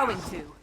going to.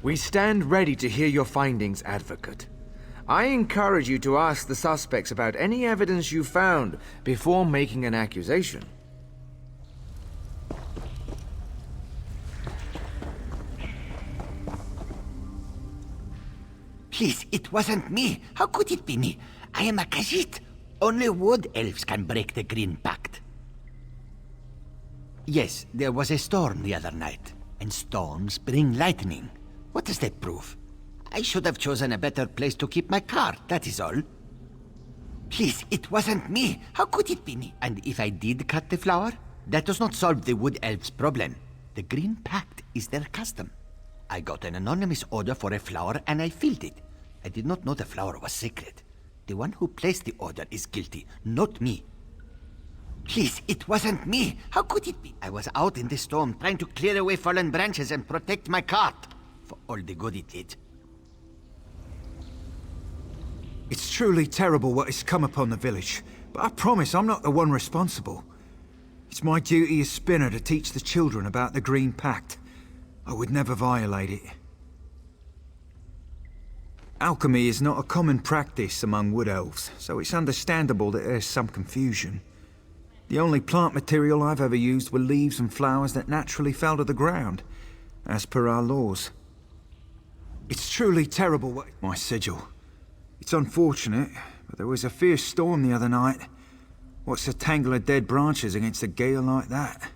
We stand ready to hear your findings, Advocate. I encourage you to ask the suspects about any evidence you found before making an accusation. Please, it wasn't me. How could it be me? I am a Khajiit. Only wood elves can break the Green Pact. Yes, there was a storm the other night, and storms bring lightning. What does that prove? I should have chosen a better place to keep my car, that is all. Please, it wasn't me. How could it be me? And if I did cut the flower, that does not solve the wood elves' problem. The Green Pact is their custom. I got an anonymous order for a flower and I filled it. I did not know the flower was sacred. The one who placed the order is guilty, not me. Please, it wasn't me. How could it be? I was out in the storm trying to clear away fallen branches and protect my cart. For all the good it did. It's truly terrible what has come upon the village, but I promise I'm not the one responsible. It's my duty as Spinner to teach the children about the Green Pact. I would never violate it. Alchemy is not a common practice among wood elves, so it's understandable that there's some confusion. The only plant material I've ever used were leaves and flowers that naturally fell to the ground, as per our laws. It's truly terrible what... My sigil. It's unfortunate, but there was a fierce storm the other night. What's a tangle of dead branches against a gale like that?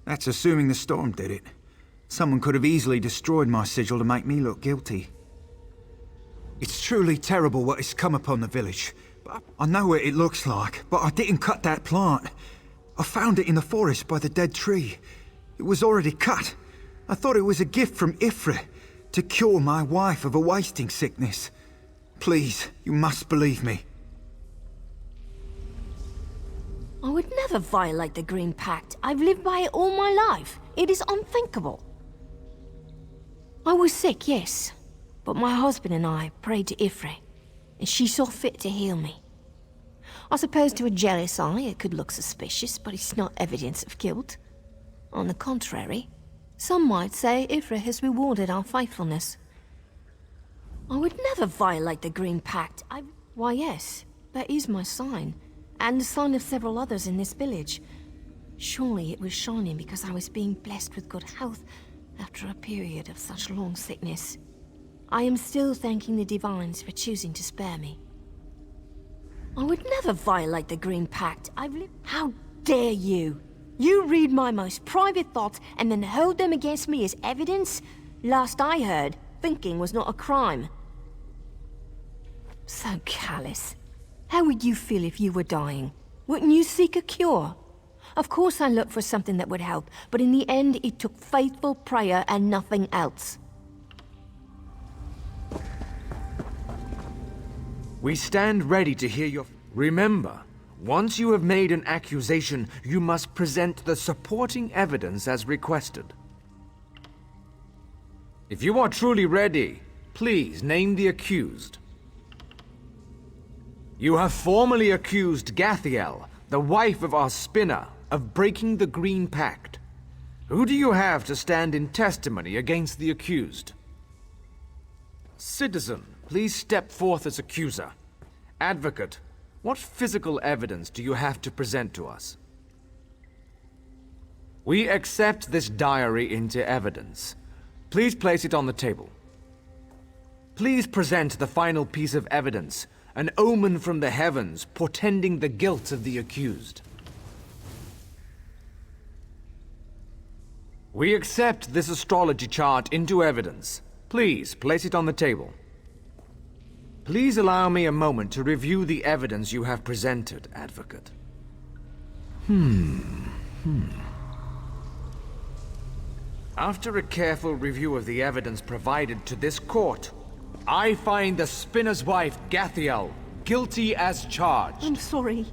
That's assuming the storm did it. Someone could have easily destroyed my sigil to make me look guilty. It's truly terrible what has come upon the village. But I know what it looks like, but I didn't cut that plant. I found it in the forest by the dead tree. It was already cut. I thought it was a gift from Ifrit to cure my wife of a wasting sickness. Please, you must believe me. I would never violate the Green Pact. I've lived by it all my life. It is unthinkable. I was sick, yes, but my husband and I prayed to Ifrit, and she saw fit to heal me. I suppose to a jealous eye it could look suspicious, but it's not evidence of guilt. On the contrary, some might say Ifrit has rewarded our faithfulness. I would never violate the Green Pact. Why yes, that is my sign, and the sign of several others in this village. Surely it was shining because I was being blessed with good health after a period of such long sickness. I am still thanking the Divines for choosing to spare me. I would never violate the Green Pact. How dare you? You read my most private thoughts and then hold them against me as evidence? Last I heard, thinking was not a crime. So callous. How would you feel if you were dying? Wouldn't you seek a cure? Of course I looked for something that would help, but in the end it took faithful prayer and nothing else. We stand ready to hear your... Remember, once you have made an accusation, you must present the supporting evidence as requested. If you are truly ready, please name the accused. You have formally accused Gathiel, the wife of our spinner, of breaking the Green Pact. Who do you have to stand in testimony against the accused? Citizen, please step forth as accuser. Advocate, what physical evidence do you have to present to us? We accept this diary into evidence. Please place it on the table. Please present the final piece of evidence, an omen from the heavens portending the guilt of the accused. We accept this astrology chart into evidence. Please place it on the table. Please allow me a moment to review the evidence you have presented, Advocate. After a careful review of the evidence provided to this court, I find the spinner's wife, Gathiel, guilty as charged. I'm sorry.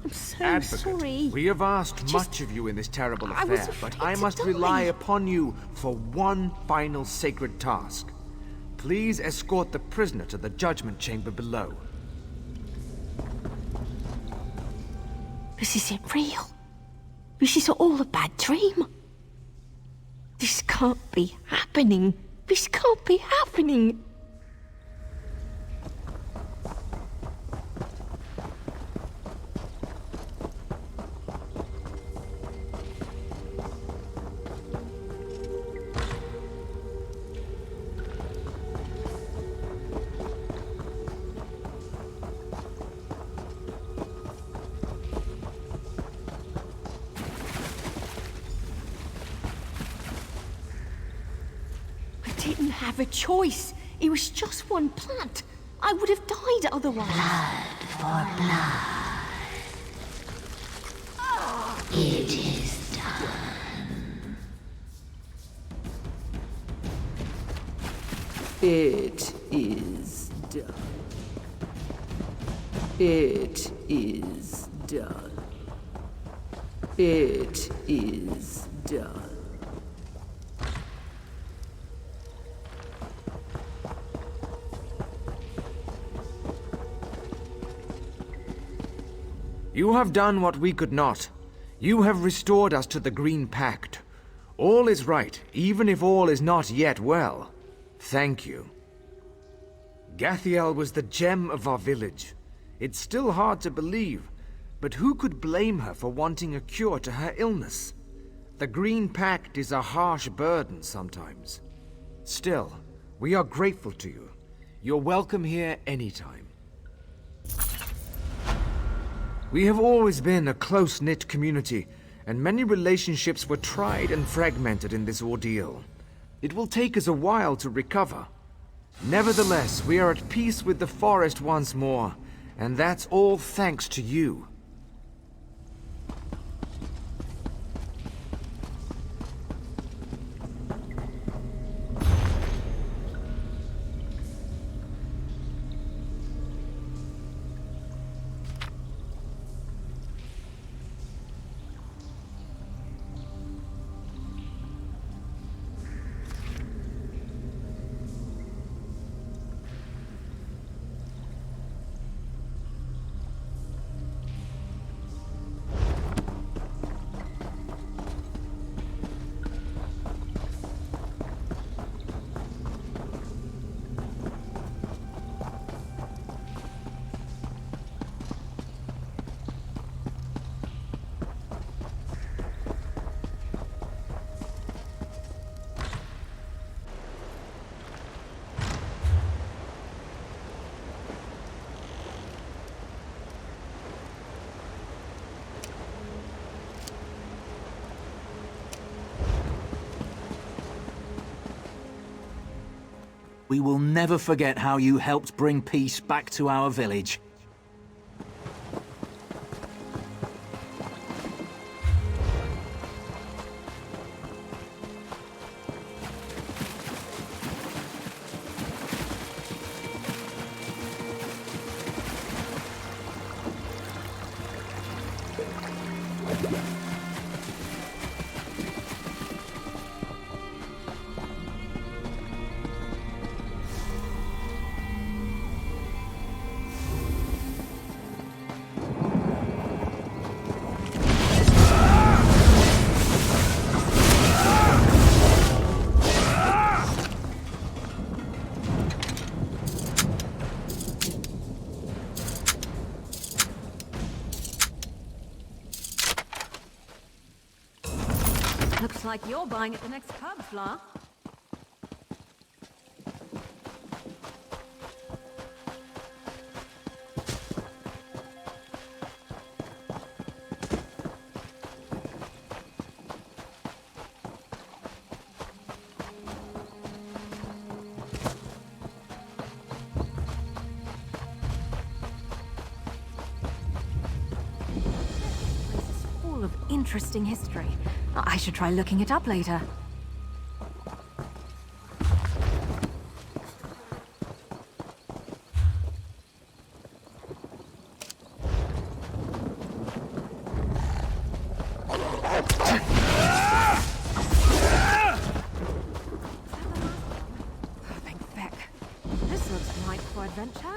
I'm so Advocate, sorry. we have asked much of you in this terrible I was affair, but afraid I to must die. rely upon you for one final sacred task. Please escort the prisoner to the judgment chamber below. This isn't real. This is all a bad dream. This can't be happening. This can't be happening. I didn't have a choice. It was just one plant. I would have died otherwise. It is done. It is done. It is done. It is done. You have done what we could not. You have restored us to the Green Pact. All is right, even if all is not yet well. Thank you. Gathiel was the gem of our village. It's still hard to believe, but who could blame her for wanting a cure to her illness? The Green Pact is a harsh burden sometimes. Still, we are grateful to you. You're welcome here anytime. We have always been a close-knit community, and many relationships were tried and fragmented in this ordeal. It will take us a while to recover. Nevertheless, we are at peace with the forest once more, and that's all thanks to you. We will never forget how you helped bring peace back to our village. Looks like you're buying at the next pub, Fla. Full of interesting history. I should try looking it up later. Perfect feck. This looks ripe for adventure.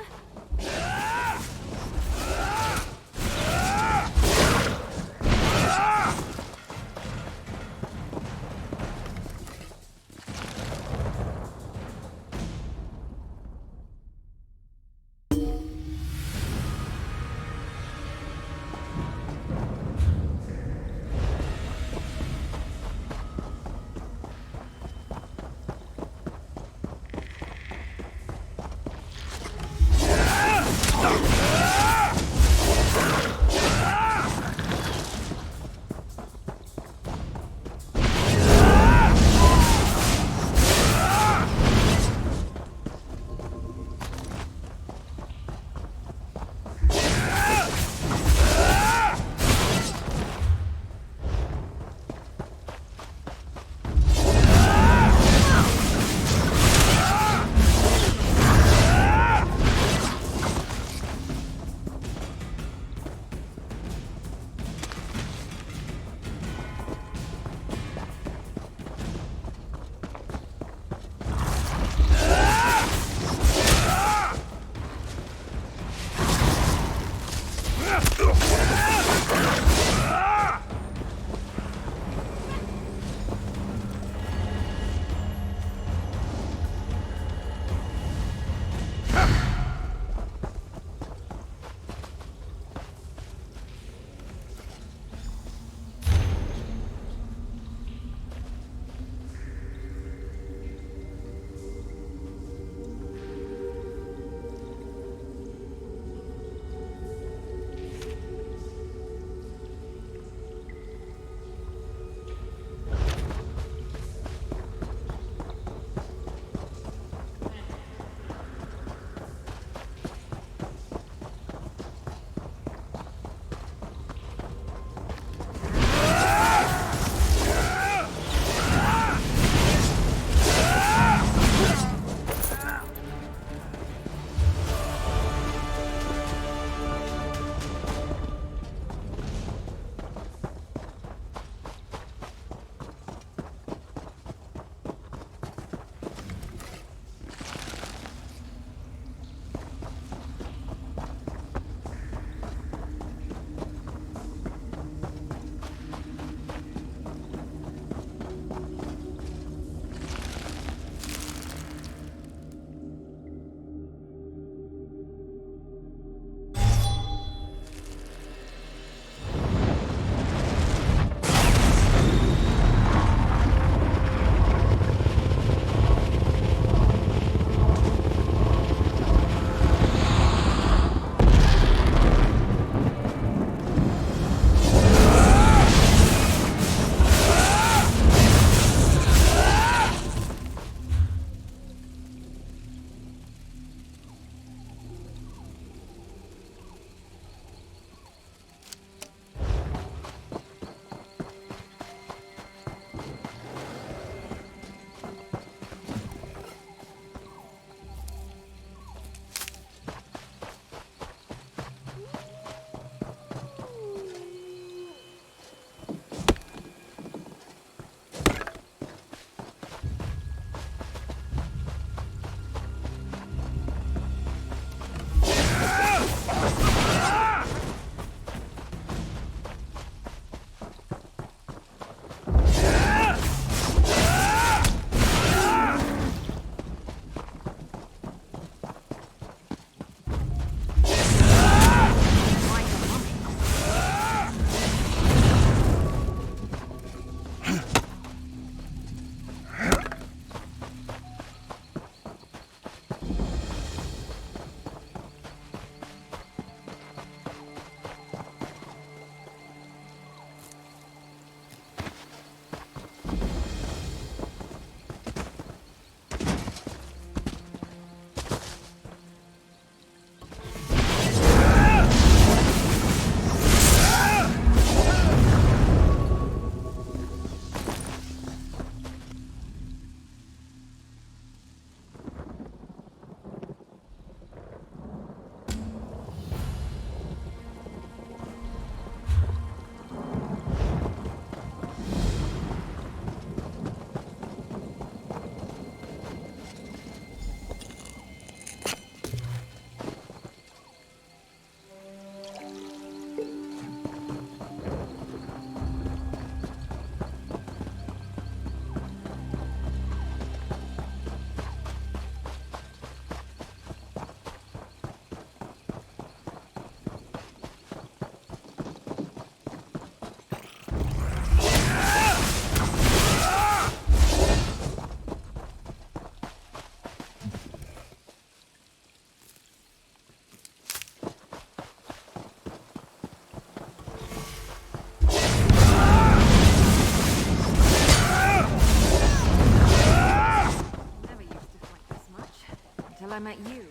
I met you.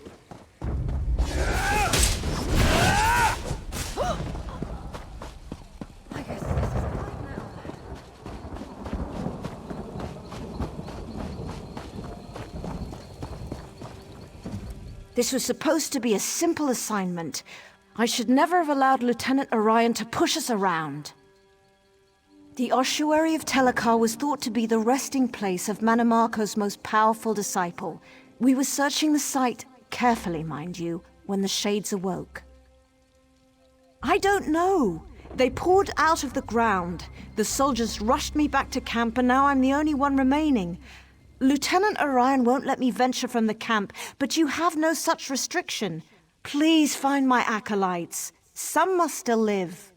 I guess this is right now. This was supposed to be a simple assignment. I should never have allowed Lieutenant Orion to push us around. The ossuary of Telekar was thought to be the resting place of Manimarco's most powerful disciple. We were searching the site, carefully mind you, when the Shades awoke. I don't know. They poured out of the ground. The soldiers rushed me back to camp, and now I'm the only one remaining. Lieutenant Orion won't let me venture from the camp, but you have no such restriction. Please find my acolytes. Some must still live.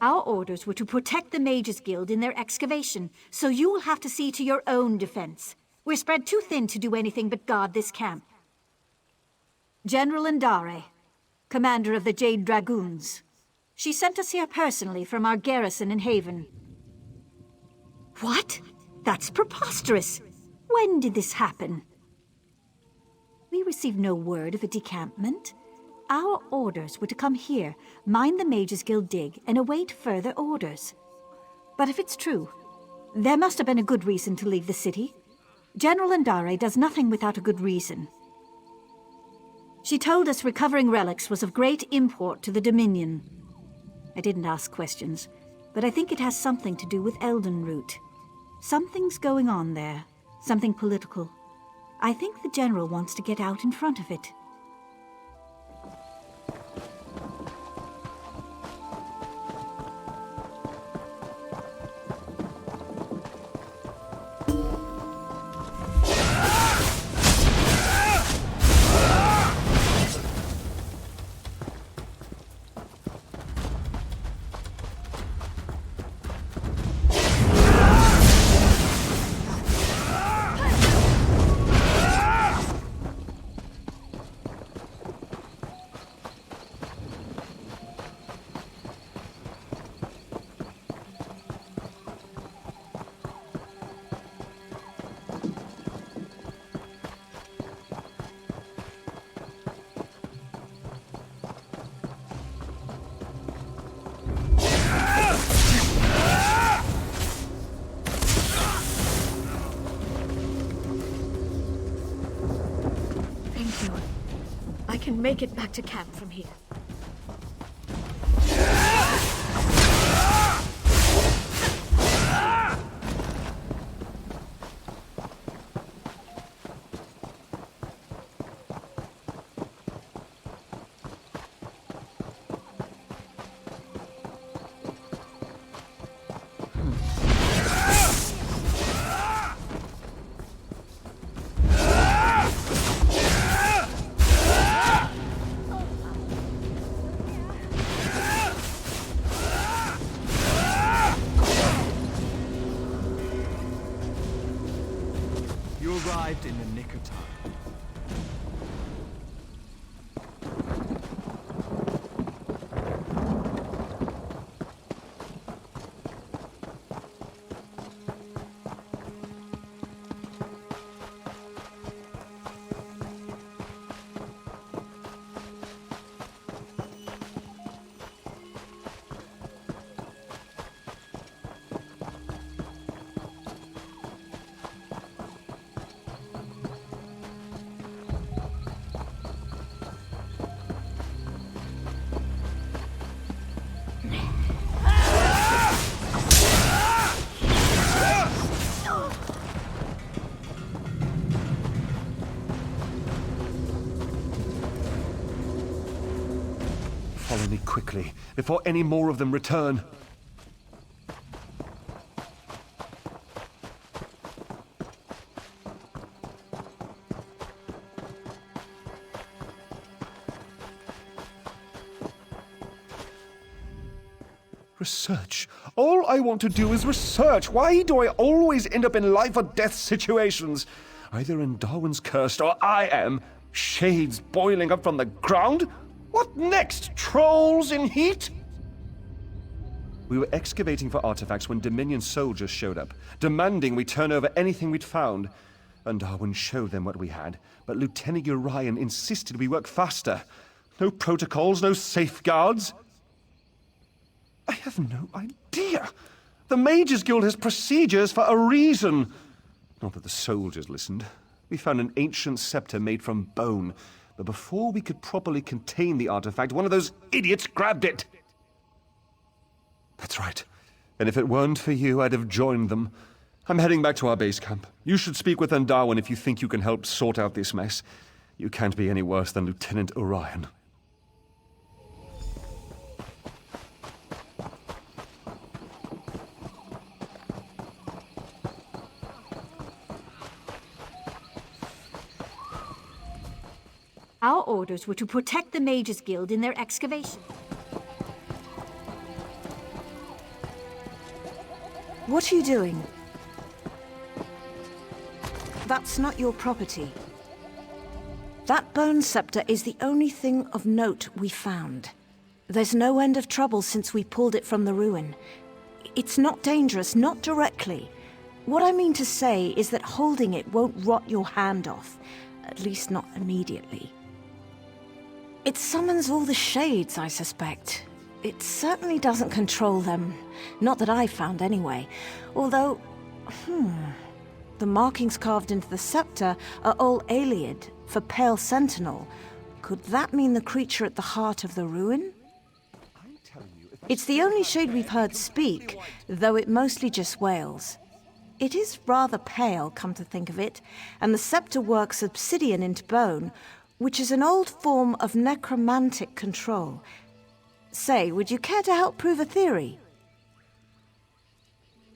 Our orders were to protect the Mages Guild in their excavation, so you will have to see to your own defense. We're spread too thin to do anything but guard this camp. General Indare, commander of the Jade Dragoons. She sent us here personally from our garrison in Haven. What? That's preposterous! When did this happen? We received no word of a decampment. Our orders were to come here, mine the Mages Guild dig, and await further orders. But if it's true, there must have been a good reason to leave the city. General Indare does nothing without a good reason. She told us recovering relics was of great import to the Dominion. I didn't ask questions, but I think it has something to do with Eldenroot. Something's going on there, something political. I think the General wants to get out in front of it. I can make it back to camp from here. Arrived in the nick of time. Follow me quickly, before any more of them return. Research. All I want to do is research. Why do I always end up in life or death situations? Either in Darwin's cursed or I am. Shades boiling up from the ground? What next? Trolls in heat? We were excavating for artifacts when Dominion soldiers showed up, demanding we turn over anything we'd found. And Darwin showed them what we had, but Lieutenant Urian insisted we work faster. No protocols, no safeguards. I have no idea. The Mages Guild has procedures for a reason. Not that the soldiers listened. We found an ancient scepter made from bone, but before we could properly contain the artifact, one of those idiots grabbed it. That's right. And if it weren't for you, I'd have joined them. I'm heading back to our base camp. You should speak with Darwin if you think you can help sort out this mess. You can't be any worse than Lieutenant Orion. Our orders were to protect the Mages Guild in their excavation. What are you doing? That's not your property. That bone scepter is the only thing of note we found. There's no end of trouble since we pulled it from the ruin. It's not dangerous, not directly. What I mean to say is that holding it won't rot your hand off. At least not immediately. It summons all the shades, I suspect. It certainly doesn't control them. Not that I found anyway. Although, the markings carved into the scepter are all Ayleid for Pale Sentinel. Could that mean the creature at the heart of the ruin? It's the only shade we've heard speak, though it mostly just wails. It is rather pale, come to think of it, and the scepter works obsidian into bone, which is an old form of necromantic control. Say, would you care to help prove a theory?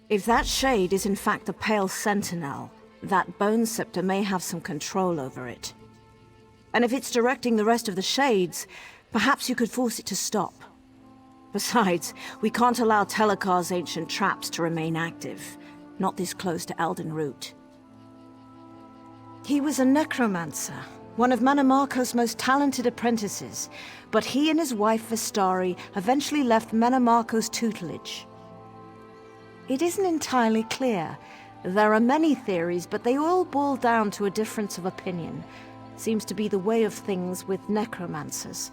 If that shade is in fact a Pale Sentinel, that bone scepter may have some control over it. And if it's directing the rest of the shades, perhaps you could force it to stop. Besides, we can't allow Telekar's ancient traps to remain active, not this close to Elden Root. He was a necromancer, one of Menamarco's most talented apprentices, but he and his wife Vestari eventually left Menamarco's tutelage. It isn't entirely clear. There are many theories, but they all boil down to a difference of opinion. Seems to be the way of things with necromancers.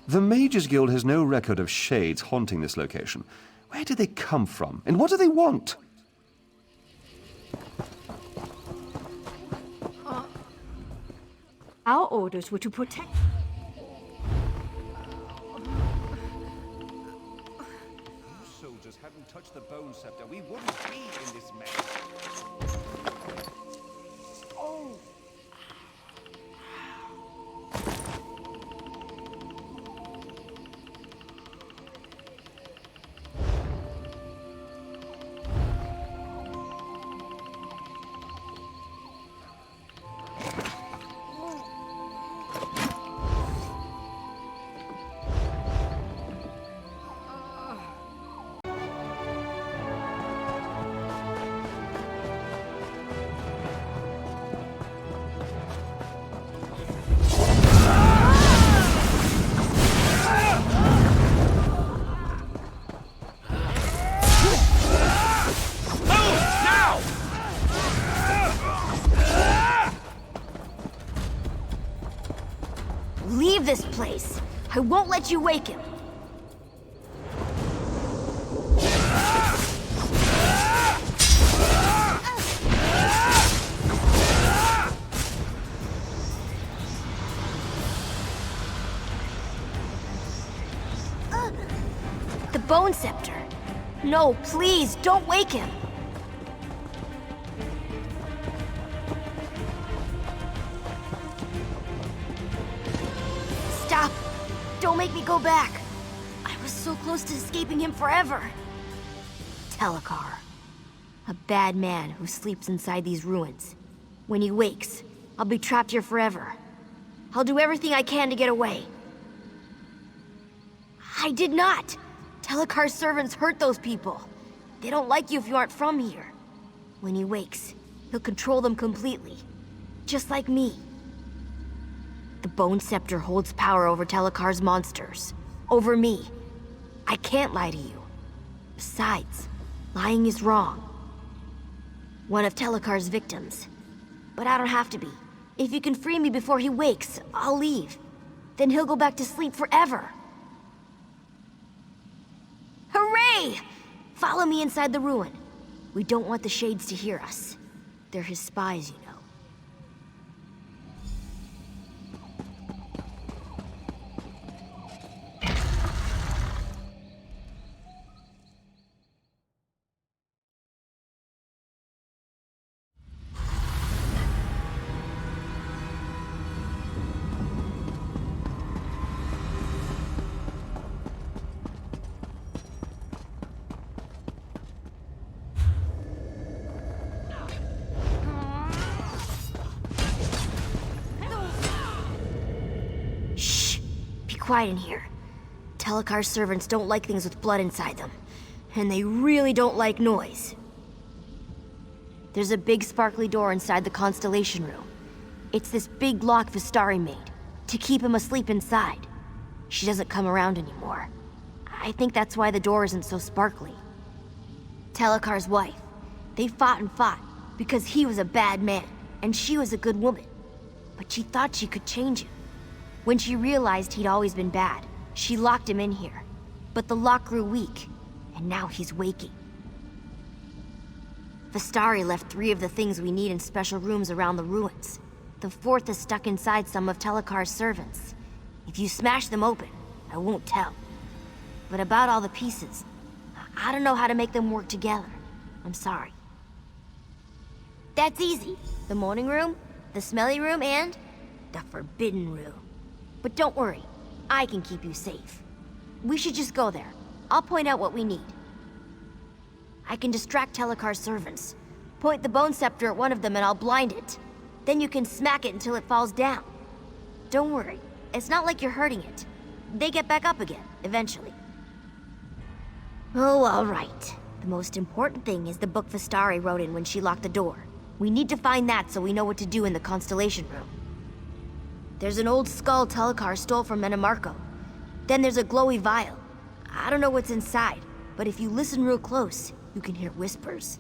The Mages Guild has no record of shades haunting this location. Where do they come from, and what do they want? Our orders were to protect... If soldiers hadn't touched the bone scepter, we wouldn't be in this mess. Oh! Leave this place. I won't let you wake him. The Bone Scepter. No, please, don't wake him. Stop! Don't make me go back. I was so close to escaping him forever. Telekar. A bad man who sleeps inside these ruins. When he wakes, I'll be trapped here forever. I'll do everything I can to get away. I did not! Telekar's servants hurt those people. They don't like you if you aren't from here. When he wakes, he'll control them completely. Just like me. The Bone Scepter holds power over Telekar's monsters. Over me. I can't lie to you. Besides, lying is wrong. One of Telekar's victims. But I don't have to be. If you can free me before he wakes, I'll leave. Then he'll go back to sleep forever. Hooray! Follow me inside the ruin. We don't want the Shades to hear us. They're his spies, you know. Quiet in here. Telekar's servants don't like things with blood inside them. And they really don't like noise. There's a big sparkly door inside the Constellation Room. It's this big lock Vistari made, to keep him asleep inside. She doesn't come around anymore. I think that's why the door isn't so sparkly. Telekar's wife. They fought and fought, because he was a bad man, and she was a good woman. But she thought she could change him. When she realized he'd always been bad, she locked him in here. But the lock grew weak, and now he's waking. Vistari left 3 of the things we need in special rooms around the ruins. The 4th is stuck inside some of Telekar's servants. If you smash them open, I won't tell. But about all the pieces, I don't know how to make them work together. I'm sorry. That's easy. The morning room, the smelly room, and the forbidden room. But don't worry, I can keep you safe. We should just go there. I'll point out what we need. I can distract Telekar's servants. Point the Bone Scepter at one of them and I'll blind it. Then you can smack it until it falls down. Don't worry, it's not like you're hurting it. They get back up again, eventually. Oh, all right. The most important thing is the book Vistari wrote in when she locked the door. We need to find that so we know what to do in the Constellation Room. There's an old skull Telekar stole from Menamarco. Then there's a glowy vial. I don't know what's inside, but if you listen real close, you can hear whispers.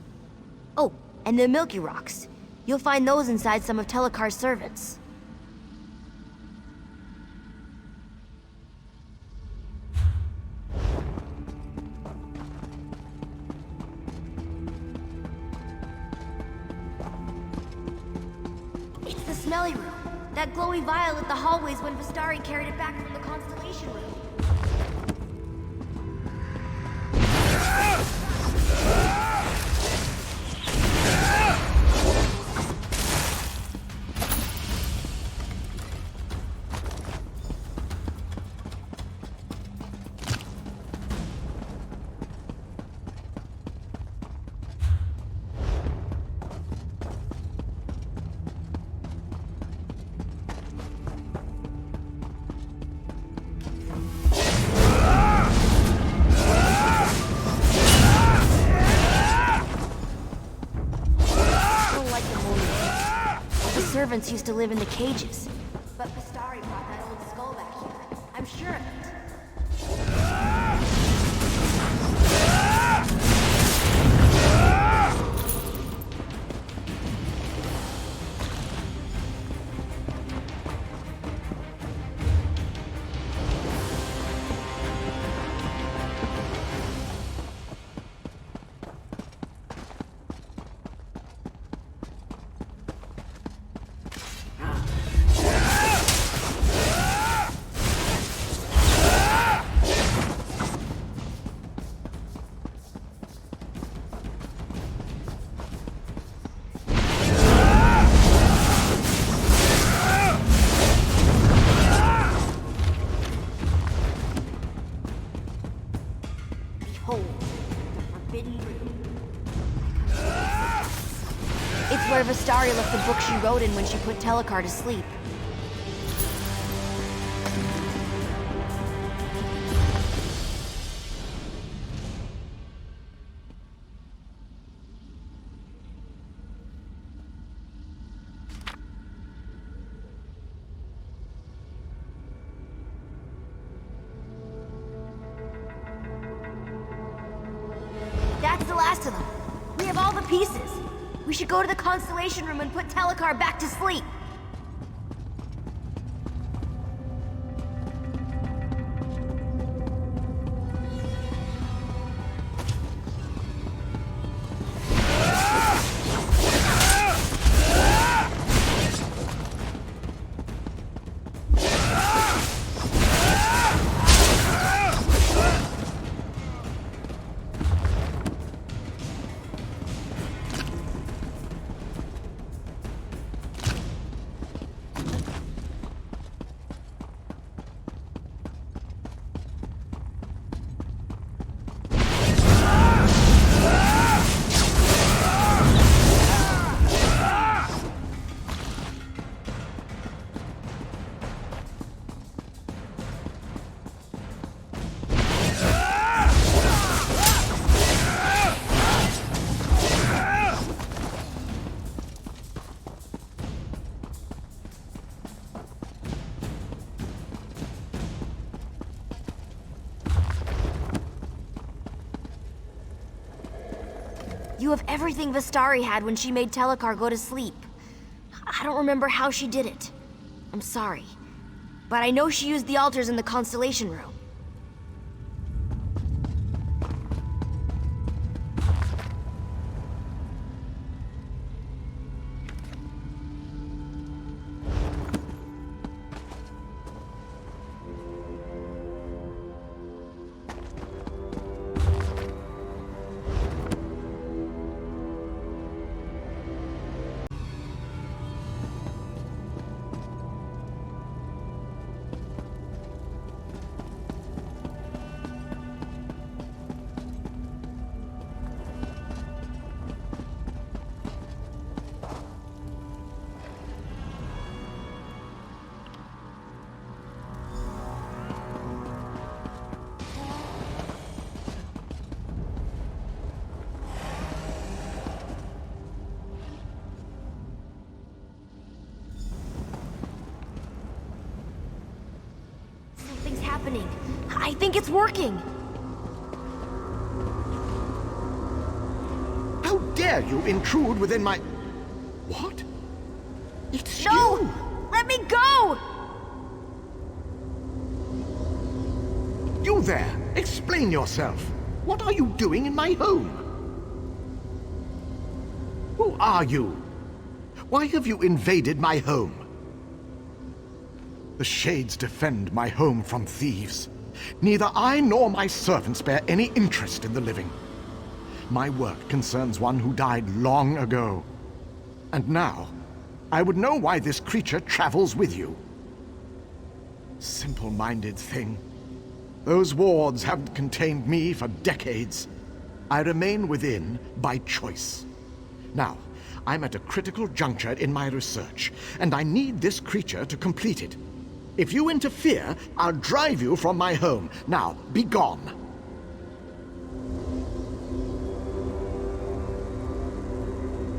Oh, and the Milky Rocks. You'll find those inside some of Telekar's servants. It's the smelly room. That glowy vial lit the hallways when Vistari carried it back from the Constellation Room. Servants used to live in the cages. But Vistari brought that old skull back here. I'm sure of it. It's where Vistari left the book she wrote in when she put Telekar to sleep. should go to the Constellation Room and put Telekar back to sleep. You have everything Vistari had when she made Telekar go to sleep. I don't remember how she did it. I'm sorry. But I know she used the altars in the Constellation Room. Happening. I think it's working. How dare you intrude within my... What? It's No! you! Let me go! You there! Explain yourself! What are you doing in my home? Who are you? Why have you invaded my home? The Shades defend my home from thieves. Neither I nor my servants bear any interest in the living. My work concerns one who died long ago. And now, I would know why this creature travels with you. Simple-minded thing. Those wards haven't contained me for decades. I remain within by choice. Now, I'm at a critical juncture in my research, and I need this creature to complete it. If you interfere, I'll drive you from my home. Now, be gone.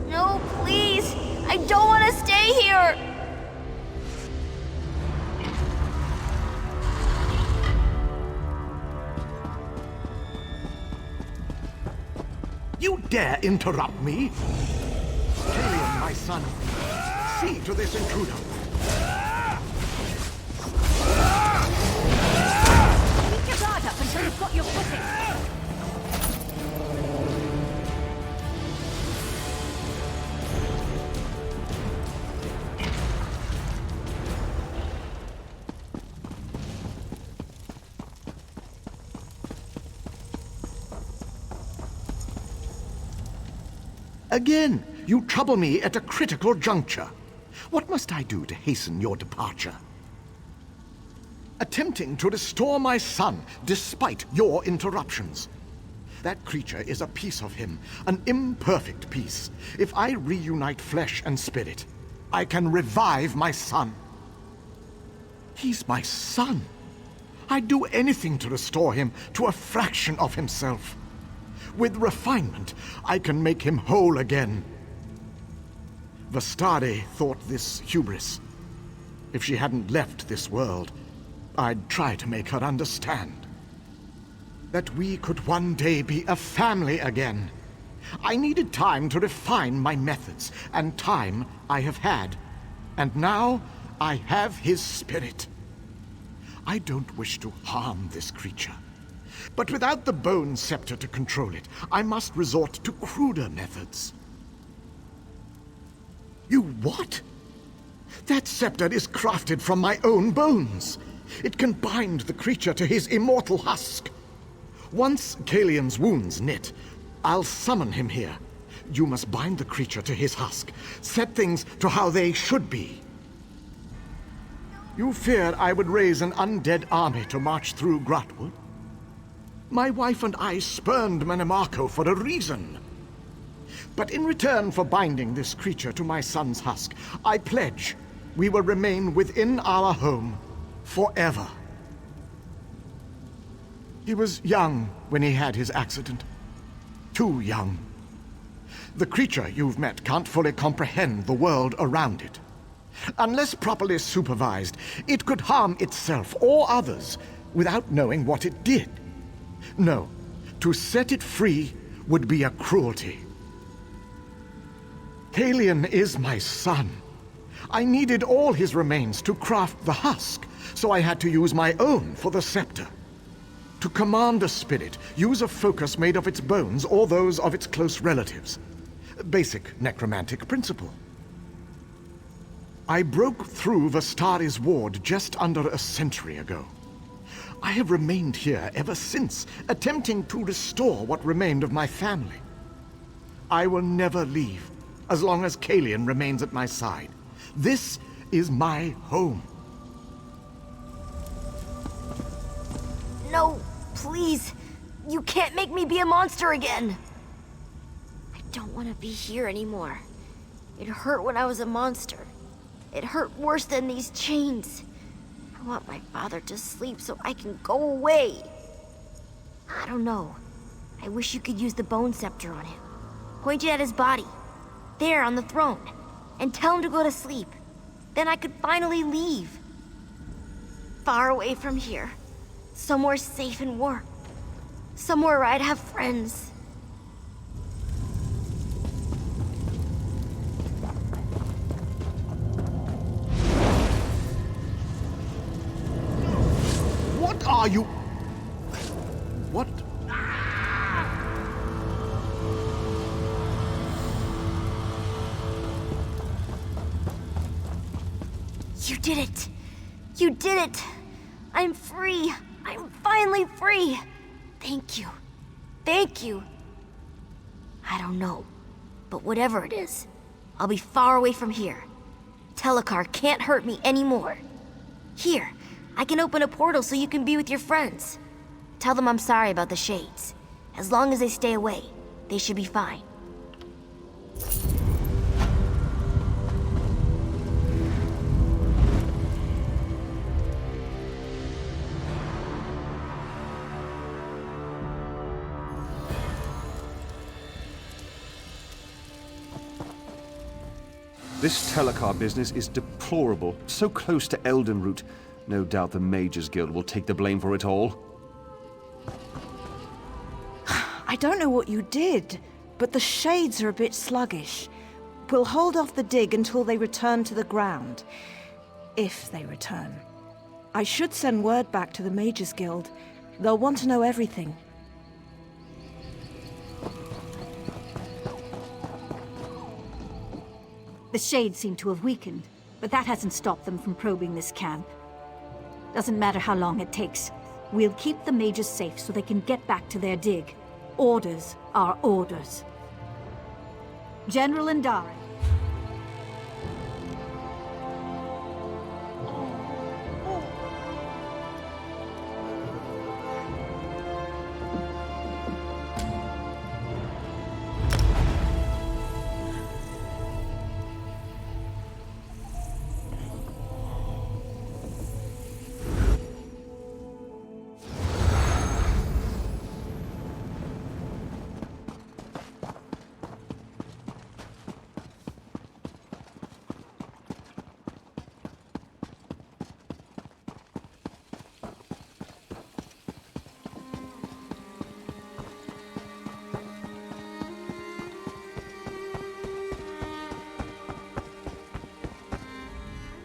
No, please! I don't want to stay here! You dare interrupt me? Kalian, my son, see to this intruder. Keep your guard up until you've got your footing. Again, you trouble me at a critical juncture. What must I do to hasten your departure? Attempting to restore my son, despite your interruptions. That creature is a piece of him, an imperfect piece. If I reunite flesh and spirit, I can revive my son. He's my son. I'd do anything to restore him to a fraction of himself. With refinement, I can make him whole again. Vistari thought this hubris. If she hadn't left this world, I'd try to make her understand. That we could one day be a family again. I needed time to refine my methods, and time I have had. And now I have his spirit. I don't wish to harm this creature. But without the bone scepter to control it, I must resort to cruder methods. You what? That scepter is crafted from my own bones. It can bind the creature to his immortal husk. Once Kalian's wounds knit, I'll summon him here. You must bind the creature to his husk, set things to how they should be. You feared I would raise an undead army to march through Grotwood? My wife and I spurned Mannimarco for a reason. But in return for binding this creature to my son's husk, I pledge we will remain within our home forever. He was young when he had his accident. Too young. The creature you've met can't fully comprehend the world around it. Unless properly supervised, it could harm itself or others without knowing what it did. No, to set it free would be a cruelty. Kalian is my son. I needed all his remains to craft the husk, so I had to use my own for the scepter. To command a spirit, use a focus made of its bones or those of its close relatives. Basic necromantic principle. I broke through Vestari's ward just under a century ago. I have remained here ever since, attempting to restore what remained of my family. I will never leave, as long as Kalian remains at my side. This is my home. No, please. You can't make me be a monster again. I don't want to be here anymore. It hurt when I was a monster. It hurt worse than these chains. I want my father to sleep so I can go away. I don't know. I wish you could use the bone scepter on him. Point it at his body. There on the throne. And tell him to go to sleep. Then I could finally leave. Far away from here. Somewhere safe and warm. Somewhere where I'd have friends. What are you? What? You did it! You did it! I'm free! I'm finally free! Thank you. Thank you. I don't know, but whatever it is, I'll be far away from here. Telekar can't hurt me anymore. Here, I can open a portal so you can be with your friends. Tell them I'm sorry about the shades. As long as they stay away, they should be fine. This Telekar business is deplorable. So close to Eldenroot. No doubt the Mages Guild will take the blame for it all. I don't know what you did, but the shades are a bit sluggish. We'll hold off the dig until they return to the ground. If they return. I should send word back to the Mages Guild. They'll want to know everything. The shades seem to have weakened, but that hasn't stopped them from probing this camp. Doesn't matter how long it takes. We'll keep the mages safe so they can get back to their dig. Orders are orders. General Indari.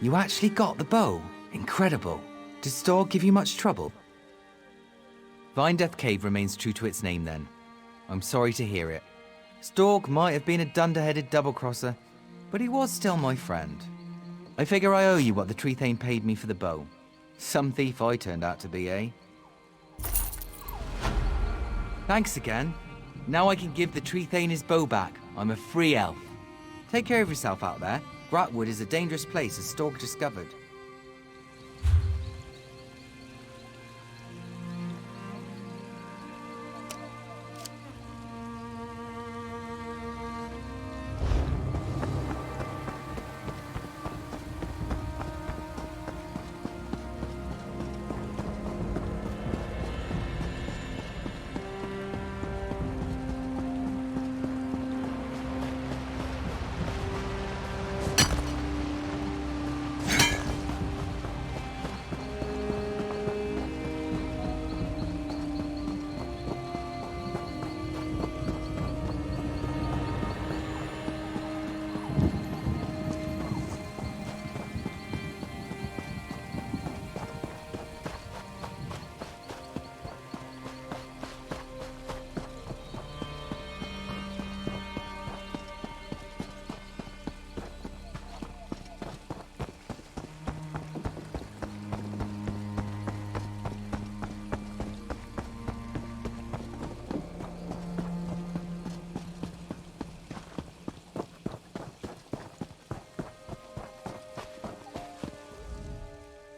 You actually got the bow. Incredible. Did Storg give you much trouble? Vine Death Cave remains true to its name then. I'm sorry to hear it. Storg might have been a dunderheaded double-crosser, but he was still my friend. I figure I owe you what the Tree Thane paid me for the bow. Some thief I turned out to be, eh? Thanks again. Now I can give the Tree Thane his bow back. I'm a free elf. Take care of yourself out there. Gratwood is a dangerous place, as Storg discovered.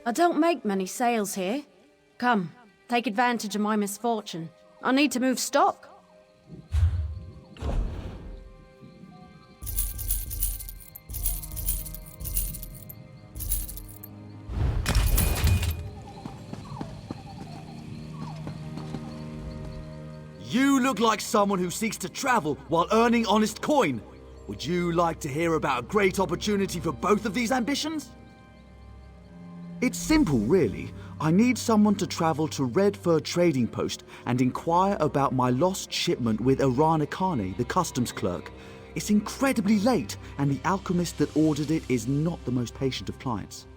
I don't make many sales here. Come, take advantage of my misfortune. I need to move stock. You look like someone who seeks to travel while earning honest coin. Would you like to hear about a great opportunity for both of these ambitions? It's simple, really. I need someone to travel to Redfur Trading Post and inquire about my lost shipment with Arana Kane, the customs clerk. It's incredibly late, and the alchemist that ordered it is not the most patient of clients.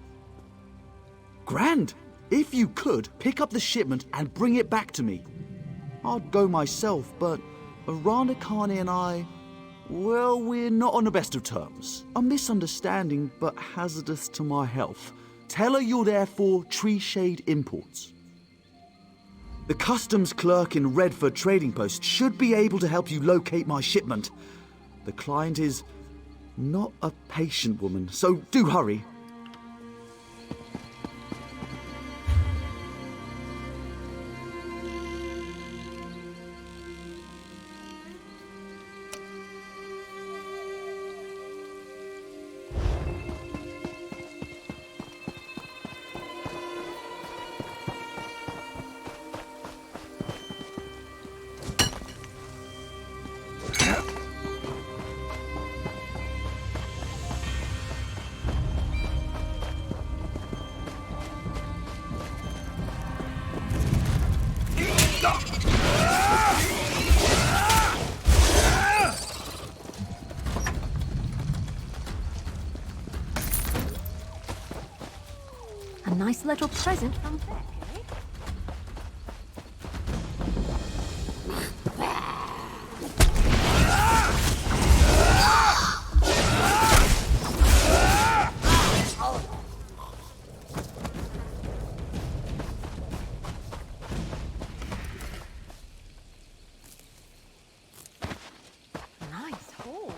Grand! If you could, pick up the shipment and bring it back to me. I'd go myself, but Arana Kane and I... well, we're not on the best of terms. A misunderstanding, but hazardous to my health. Tell her you're there for Tree Shade Imports. The customs clerk in Redford Trading Post should be able to help you locate my shipment. The client is not a patient woman, so do hurry. A nice little present from Beck, eh? Nice haul.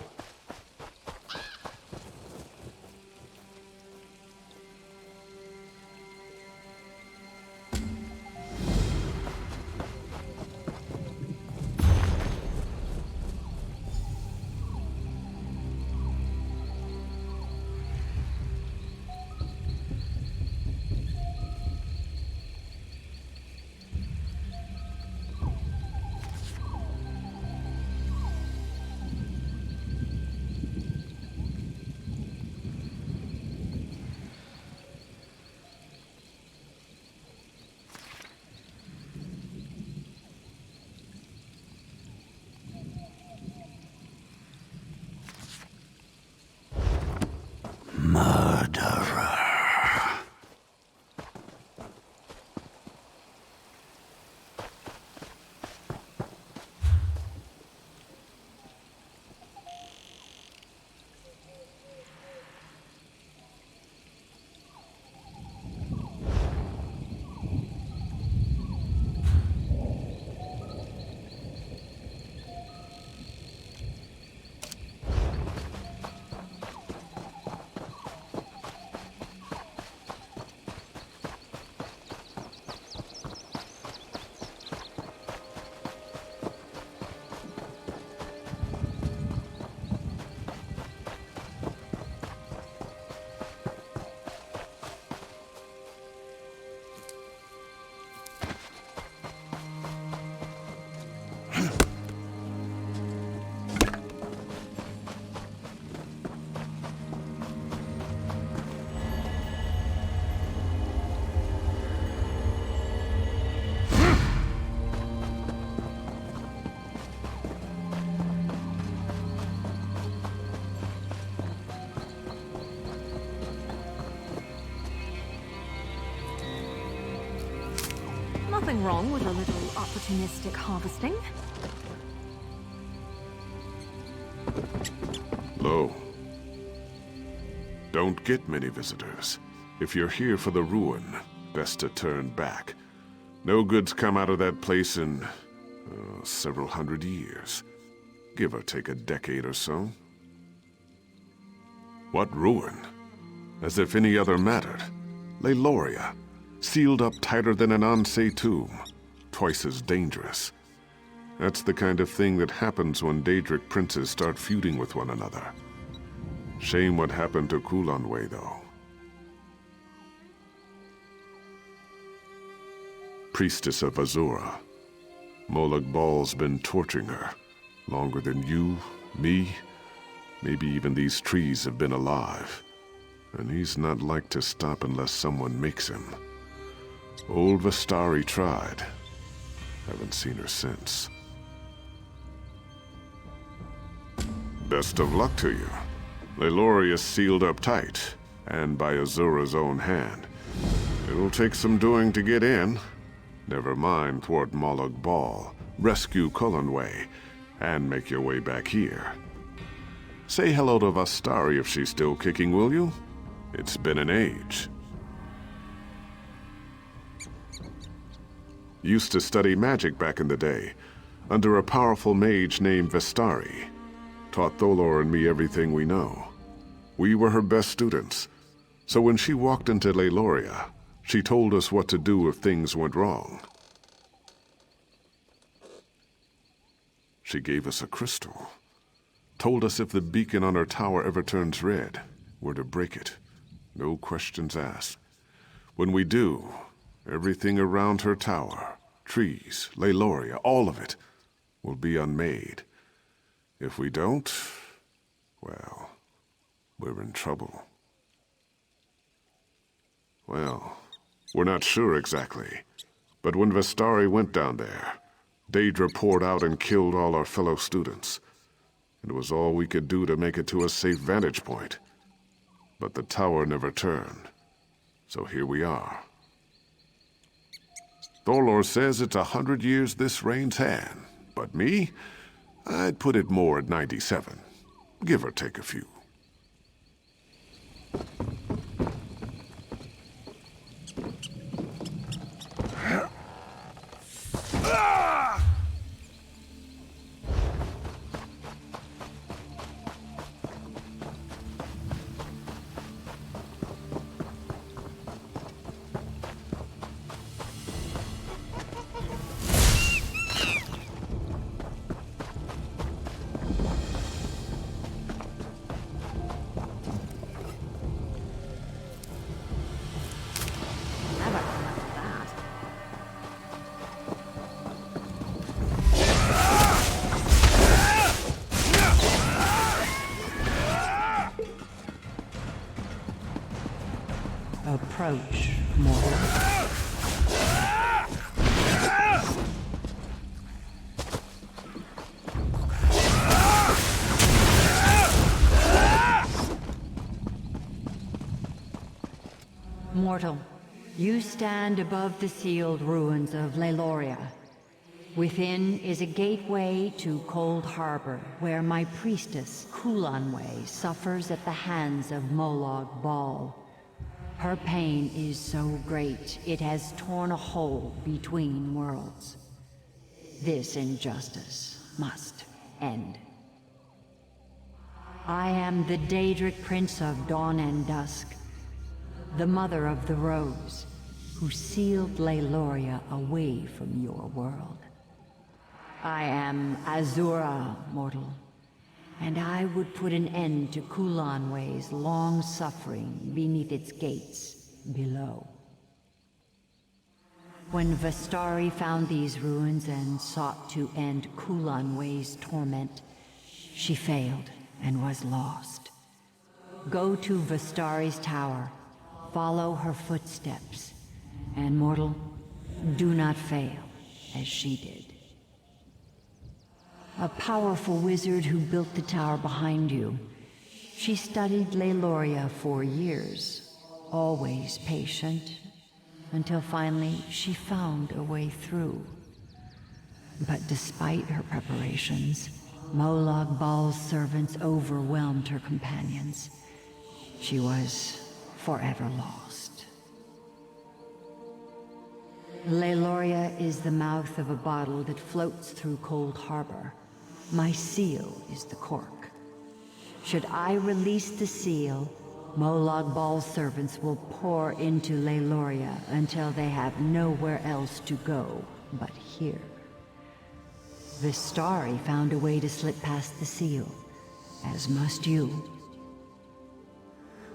nothing wrong with a little opportunistic harvesting. Lo. Don't get many visitors. If you're here for the ruin, best to turn back. No goods come out of that place in several hundred years. Give or take a decade or so. What ruin? As if any other mattered. Leyloria, sealed up tighter than an Ansei tomb. Twice as dangerous. That's the kind of thing that happens when Daedric princes start feuding with one another. Shame what happened to Kulanway, though. Priestess of Azura. Molag Bal's been torturing her. Longer than you, me, maybe even these trees have been alive. And he's not like to stop unless someone makes him. Old Vestari tried. Haven't seen her since. Best of luck to you. Leyloria's sealed up tight, and by Azura's own hand. It'll take some doing to get in. Never mind thwart Molag Bal, rescue Kulanway, and make your way back here. Say hello to Vestari if she's still kicking, will you? It's been an age. Used to study magic back in the day, under a powerful mage named Vestari. Taught Tholor and me everything we know. We were her best students, so when she walked into Leyloria, she told us what to do if things went wrong. She gave us a crystal. Told us if the beacon on her tower ever turns red, we're to break it. No questions asked. When we do, everything around her tower, trees, Leyloria, all of it, will be unmade. If we don't, well, we're in trouble. Well, we're not sure exactly. But when Vestari went down there, Daedra poured out and killed all our fellow students. It was all we could do to make it to a safe vantage point. But the tower never turned. So here we are. Tholor says it's 100 years this rain's had. But me? I'd put it more at 97. Give or take a few. Approach, mortal. Mortal, you stand above the sealed ruins of Leyloria. Within is a gateway to Cold Harbor, where my priestess, Kulanway, suffers at the hands of Molag Bal. Her pain is so great, it has torn a hole between worlds. This injustice must end. I am the Daedric Prince of Dawn and Dusk, the Mother of the Rose, who sealed Leyloria away from your world. I am Azura, mortal, and I would put an end to Kulanway's long suffering beneath its gates below. When Vestari found these ruins and sought to end Kulanway's torment, she failed and was lost. Go to Vestari's tower, follow her footsteps, and mortal, do not fail as she did. A powerful wizard who built the tower behind you. She studied Leyloria for years, always patient until finally she found a way through. But despite her preparations, Molag Bal's servants overwhelmed her companions. She was forever lost. Leiloria is the mouth of a bottle that floats through Cold Harbor. My seal is the cork. Should I release the seal, Molag Bal's servants will pour into Leiloria until they have nowhere else to go but here. Vistari found a way to slip past the seal, as must you.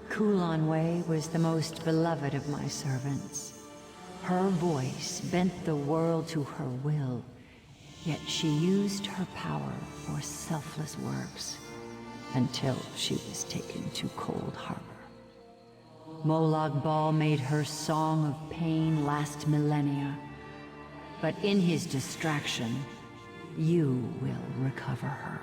Kulanway was the most beloved of my servants. Her voice bent the world to her will, yet she used her power for selfless works until she was taken to Cold Harbor. Molag Bal made her song of pain last millennia, but in his distraction, you will recover her.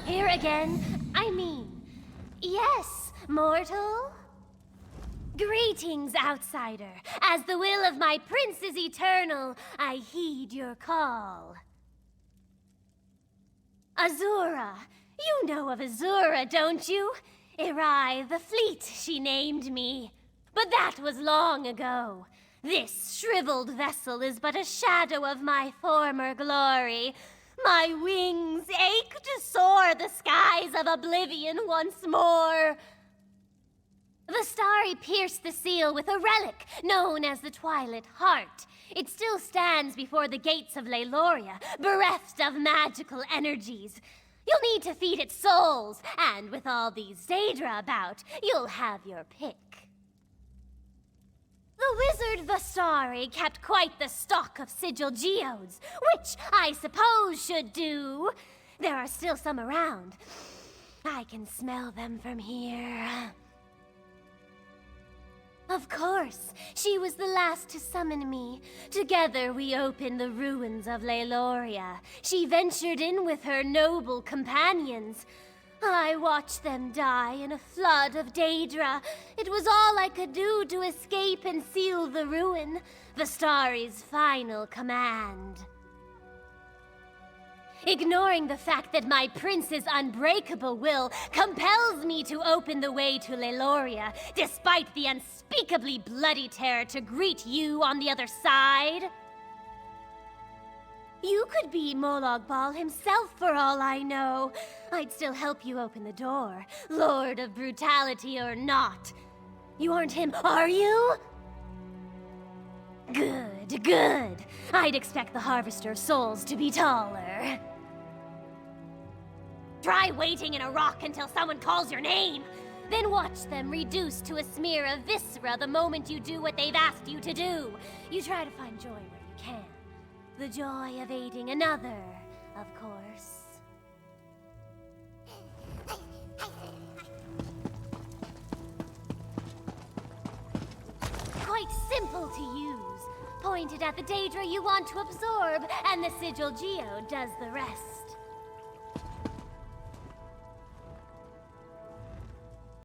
Here again, I mean, yes, mortal? Greetings, outsider. As the will of my prince is eternal, I heed your call. Azura. You know of Azura, don't you? Irai, the fleet, she named me. But that was long ago. This shriveled vessel is but a shadow of my former glory. My wings ache to soar the skies of oblivion once more. Vistari pierced the seal with a relic known as the Twilight Heart. It still stands before the gates of Leiloria, bereft of magical energies. You'll need to feed it souls, and with all these Daedra about, you'll have your pick. The wizard Vistari kept quite the stock of sigil geodes, which I suppose should do. There are still some around. I can smell them from here. Of course, she was the last to summon me. Together we opened the ruins of Leiloria. She ventured in with her noble companions. I watched them die in a flood of Daedra. It was all I could do to escape and seal the ruin, Vistari's final command. ignoring the fact that my prince's unbreakable will compels me to open the way to Leloria, despite the unspeakably bloody terror to greet you on the other side? You could be Molag Bal himself for all I know. I'd still help you open the door, Lord of Brutality or not. You aren't him, are you? Good, good. I'd expect the Harvester of Souls to be taller. Try waiting in a rock until someone calls your name. Then watch them reduced to a smear of viscera the moment you do what they've asked you to do. You try to find joy where you can. The joy of aiding another, of course. Quite simple to use. Pointed at the Daedra you want to absorb, and the Sigil Geo does the rest.